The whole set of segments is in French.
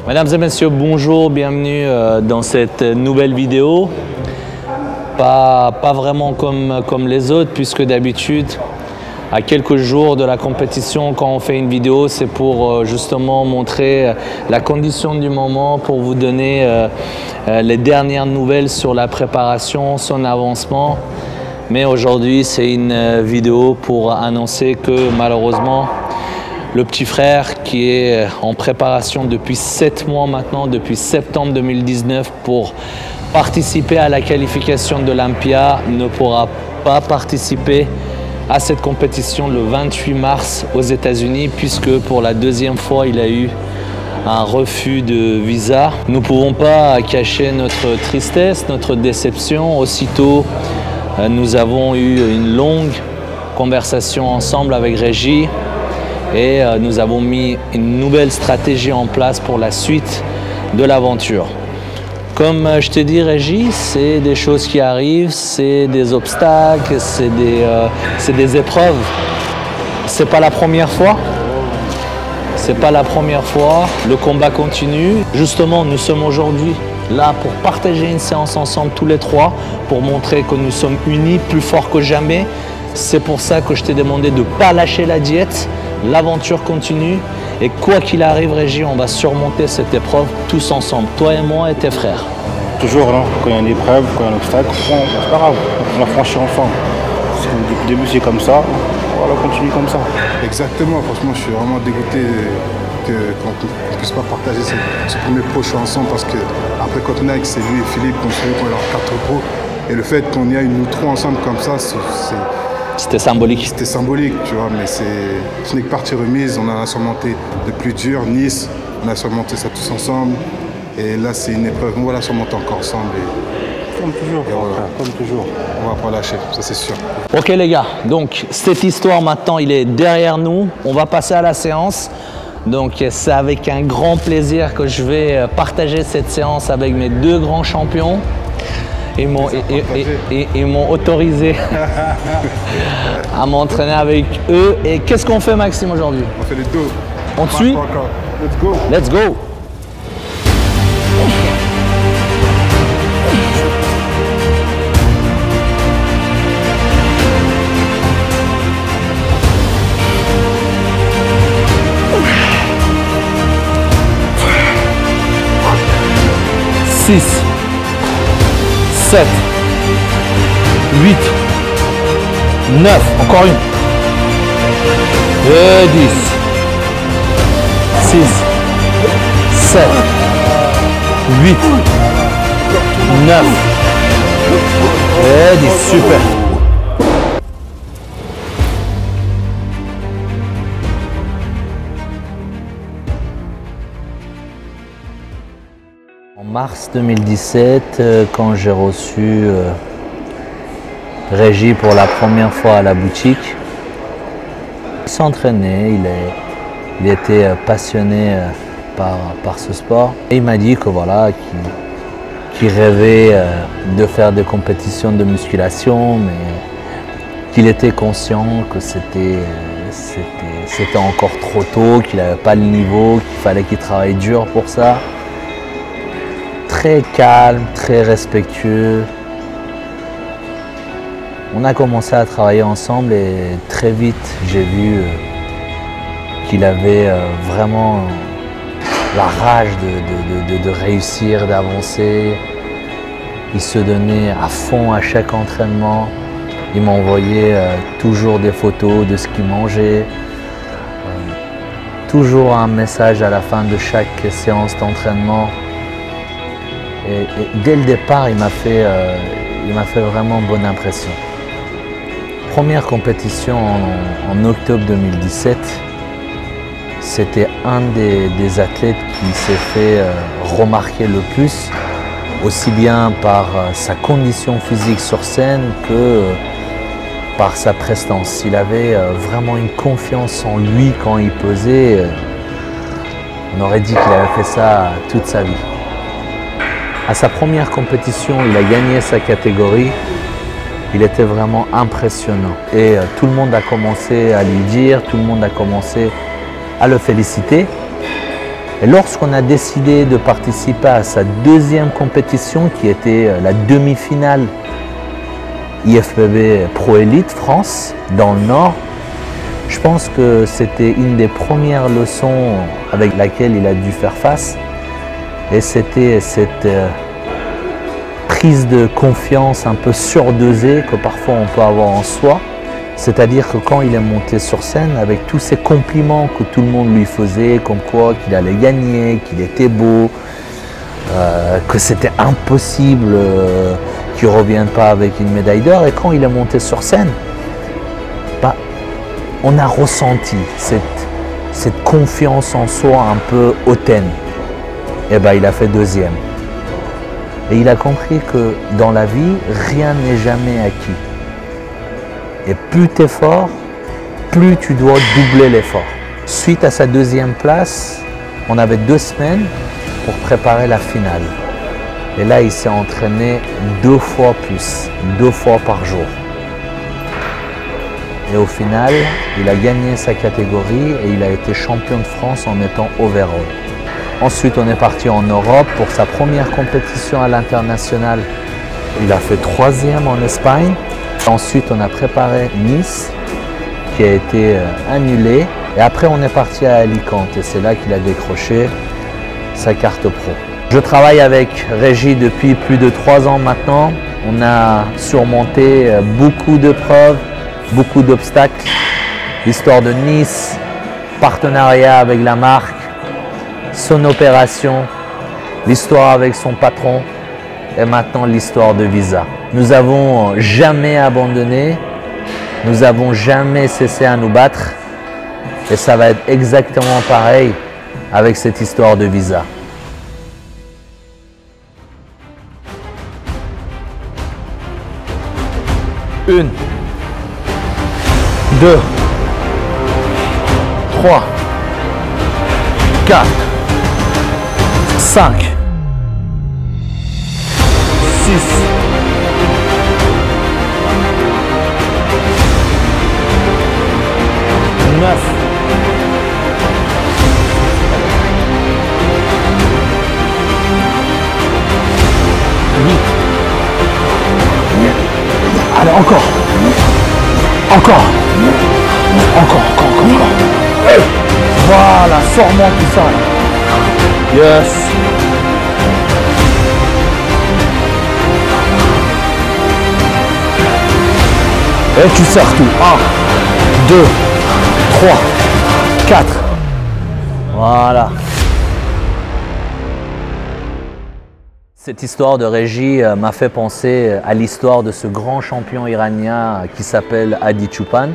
Mesdames et messieurs, bonjour, bienvenue dans cette nouvelle vidéo. Pas vraiment comme les autres, puisque d'habitude, à quelques jours de la compétition, quand on fait une vidéo, c'est pour justement montrer la condition du moment, pour vous donner les dernières nouvelles sur la préparation, son avancement. Mais aujourd'hui, c'est une vidéo pour annoncer que malheureusement, le petit frère qui est en préparation depuis 7 mois maintenant, depuis septembre 2019, pour participer à la qualification de l'Olympia, ne pourra pas participer à cette compétition le 28 mars aux États-Unis, puisque pour la deuxième fois, il a eu un refus de visa. Nous ne pouvons pas cacher notre tristesse, notre déception. Aussitôt, nous avons eu une longue conversation ensemble avec Régis. Et nous avons mis une nouvelle stratégie en place pour la suite de l'aventure. Comme je te dis, Régis, c'est des choses qui arrivent, c'est des obstacles, c'est des épreuves. C'est pas la première fois. C'est pas la première fois. Le combat continue. Justement, nous sommes aujourd'hui là pour partager une séance ensemble tous les trois, pour montrer que nous sommes unis, plus forts que jamais. C'est pour ça que je t'ai demandé de ne pas lâcher la diète. L'aventure continue et quoi qu'il arrive, Régis, on va surmonter cette épreuve tous ensemble, toi et moi et tes frères. Toujours, hein, quand il y a une épreuve, quand il y a un obstacle, c'est pas grave, on va franchir ensemble. Depuis le début, c'est comme ça, on va continuer comme ça. Exactement, franchement, je suis vraiment dégoûté qu'on ne puisse pas partager ce premier pro show ensemble, parce qu'après Copenhague, c'est lui et Philippe qu'on se retrouve dans leurs 4 pros. Et le fait qu'on y aille nous trois ensemble comme ça, c'était symbolique. C'était symbolique, tu vois, mais ce n'est que partie remise. On a surmonté le plus dur, Nice, on a surmonté ça tous ensemble. Et là, c'est une épreuve, on va la surmonter encore ensemble. Comme toujours, comme toujours. On va pas lâcher, ça c'est sûr. Ok les gars, donc cette histoire maintenant, il est derrière nous. On va passer à la séance. Donc c'est avec un grand plaisir que je vais partager cette séance avec mes deux grands champions. Ils m'ont autorisé à m'entraîner avec eux. Et qu'est-ce qu'on fait, Maxime, aujourd'hui? On fait les deux. On te suit? Let's go. Let's go. Six. 7, 8, 9, encore une, et 10, 6, 7, 8, 9, et 10, super. En mars 2017, quand j'ai reçu Régis pour la première fois à la boutique, il s'entraînait, il était passionné par ce sport. Et il m'a dit que voilà, qu'il rêvait de faire des compétitions de musculation, mais qu'il était conscient que c'était encore trop tôt, qu'il n'avait pas le niveau, qu'il fallait qu'il travaille dur pour ça. Très calme, très respectueux. On a commencé à travailler ensemble et très vite j'ai vu qu'il avait vraiment la rage de réussir, d'avancer. Il se donnait à fond à chaque entraînement. Il m'envoyait toujours des photos de ce qu'il mangeait. Toujours un message à la fin de chaque séance d'entraînement. Et dès le départ, il m'a fait vraiment bonne impression. Première compétition en octobre 2017, c'était un des athlètes qui s'est fait remarquer le plus, aussi bien par sa condition physique sur scène que par sa prestance. Il avait vraiment une confiance en lui quand il pesait. On aurait dit qu'il avait fait ça toute sa vie. À sa première compétition, il a gagné sa catégorie. Il était vraiment impressionnant. Et tout le monde a commencé à lui dire, tout le monde a commencé à le féliciter. Et lorsqu'on a décidé de participer à sa deuxième compétition, qui était la demi-finale IFBB Pro Elite France, dans le Nord, je pense que c'était une des premières leçons avec laquelle il a dû faire face. Et c'était cette prise de confiance un peu surdosée que parfois on peut avoir en soi. C'est-à-dire que quand il est monté sur scène, avec tous ces compliments que tout le monde lui faisait, comme quoi qu'il allait gagner, qu'il était beau, que c'était impossible qu'il ne revienne pas avec une médaille d'or, et quand il est monté sur scène, bah, on a ressenti cette confiance en soi un peu hautaine. Et bah, il a fait deuxième. Et il a compris que dans la vie, rien n'est jamais acquis. Et plus tu es fort, plus tu dois doubler l'effort. Suite à sa deuxième place, on avait 2 semaines pour préparer la finale. Et là, il s'est entraîné 2 fois plus, 2 fois par jour. Et au final, il a gagné sa catégorie et il a été champion de France en étant overall. Ensuite, on est parti en Europe pour sa première compétition à l'international. Il a fait 3e en Espagne. Ensuite, on a préparé Nice, qui a été annulé. Et après, on est parti à Alicante. Et c'est là qu'il a décroché sa carte pro. Je travaille avec Régis depuis plus de 3 ans maintenant. On a surmonté beaucoup d'épreuves, beaucoup d'obstacles. L'histoire de Nice, partenariat avec la marque, son opération, l'histoire avec son patron et maintenant l'histoire de Visa. Nous n'avons jamais abandonné, nous n'avons jamais cessé à nous battre et ça va être exactement pareil avec cette histoire de Visa. Une, 2, 3, 4, 5, 6, 9, 8. Allez, encore. Encore. Voilà, sors-moi tout ça. Yes. Et tu sers tout. 1, 2, 3, 4. Voilà. Cette histoire de Régis m'a fait penser à l'histoire de ce grand champion iranien qui s'appelle Hadi Choopan.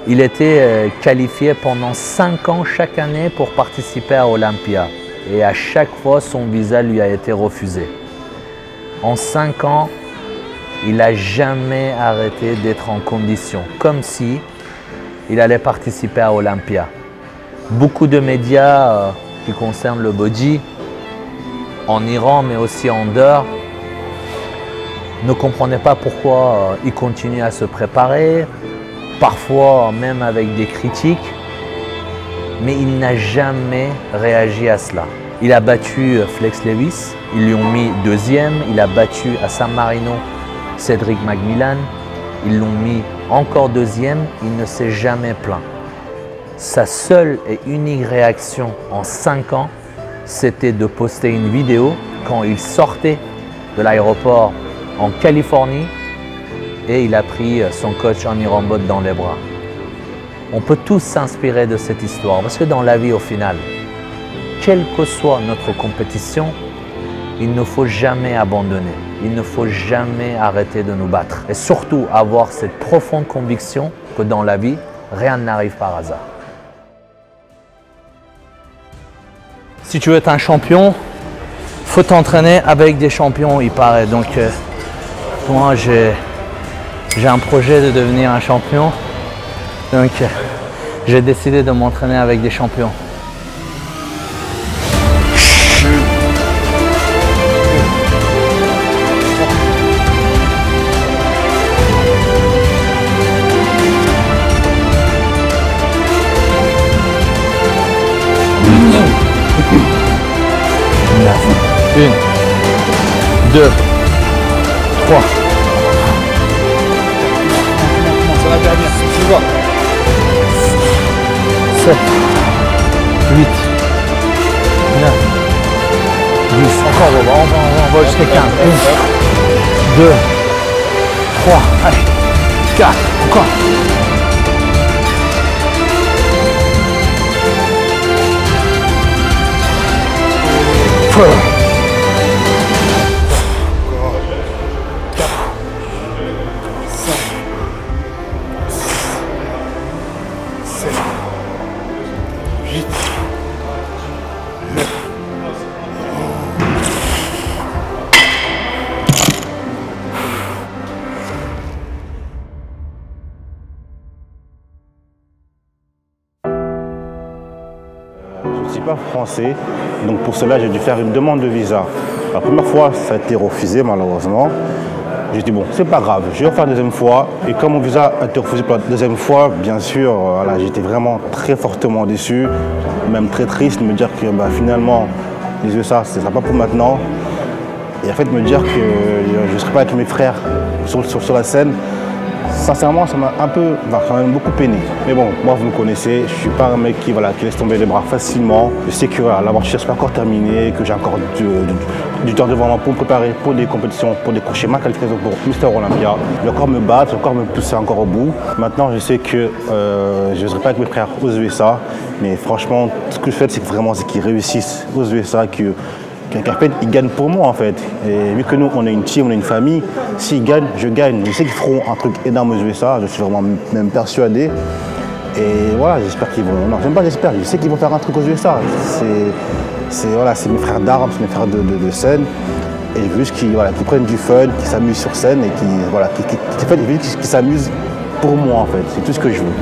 Il était qualifié pendant 5 ans chaque année pour participer à Olympia. Et à chaque fois, son visa lui a été refusé. En 5 ans, il n'a jamais arrêté d'être en condition, comme si il allait participer à Olympia. Beaucoup de médias qui concernent le body, en Iran mais aussi en dehors, ne comprenaient pas pourquoi il continue à se préparer, parfois même avec des critiques, mais il n'a jamais réagi à cela. Il a battu Flex Lewis, ils lui ont mis 2e, il a battu à San Marino Cédric McMillan, ils l'ont mis encore 2e, il ne s'est jamais plaint. Sa seule et unique réaction en 5 ans, c'était de poster une vidéo quand il sortait de l'aéroport en Californie et il a pris son coach Annie Rambod dans les bras. On peut tous s'inspirer de cette histoire parce que dans la vie au final, quelle que soit notre compétition, il ne faut jamais abandonner, il ne faut jamais arrêter de nous battre et surtout avoir cette profonde conviction que dans la vie, rien n'arrive par hasard. Si tu veux être un champion, il faut t'entraîner avec des champions, il paraît. Donc, moi, j'ai un projet de devenir un champion. Donc, j'ai décidé de m'entraîner avec des champions. 1, 2, 3. C'est la dernière, tu vois. 7, 8, 9, 10. Encore, on va jusqu'à 15. 1, 2, 3, allez, 4, encore. Feu. Je ne suis pas français, donc pour cela j'ai dû faire une demande de visa. La première fois ça a été refusé malheureusement. J'ai dit bon c'est pas grave, je vais refaire la deuxième fois. Et comme mon visa a été refusé pour la deuxième fois, bien sûr, voilà, j'étais vraiment très fortement déçu, même très triste de me dire que finalement les USA ce ne sera pas pour maintenant. Et en fait me dire que je ne serai pas avec mes frères sur la scène. Sincèrement, ça m'a un peu, quand même beaucoup peiné. Mais bon, moi vous me connaissez, je suis pas un mec qui laisse tomber les bras facilement. Je sais que l'aventure n'est pas encore terminée, que j'ai encore du temps devant moi pour me préparer pour des compétitions, pour décrocher ma qualification pour Mister Olympia. Je vais encore me battre, je vais encore me pousser encore au bout. Maintenant, je sais que je ne serai pas avec mes frères aux USA, mais franchement, ce que je fais, c'est vraiment qu'ils réussissent aux USA, qu'en fait, ils gagnent pour moi en fait. Et vu que nous, on est une team, on est une famille, s'ils gagnent, je gagne. Je sais qu'ils feront un truc énorme aux USA, je suis vraiment même persuadé. Et voilà, j'espère qu'ils vont... Non, j'aime pas j'espère, je sais qu'ils vont faire un truc aux USA. C'est mes frères d'armes, c'est mes frères de scène. Et je veux juste qu'ils prennent du fun, qu'ils s'amusent sur scène et qu'ils s'amusent pour moi en fait. C'est tout ce que je veux.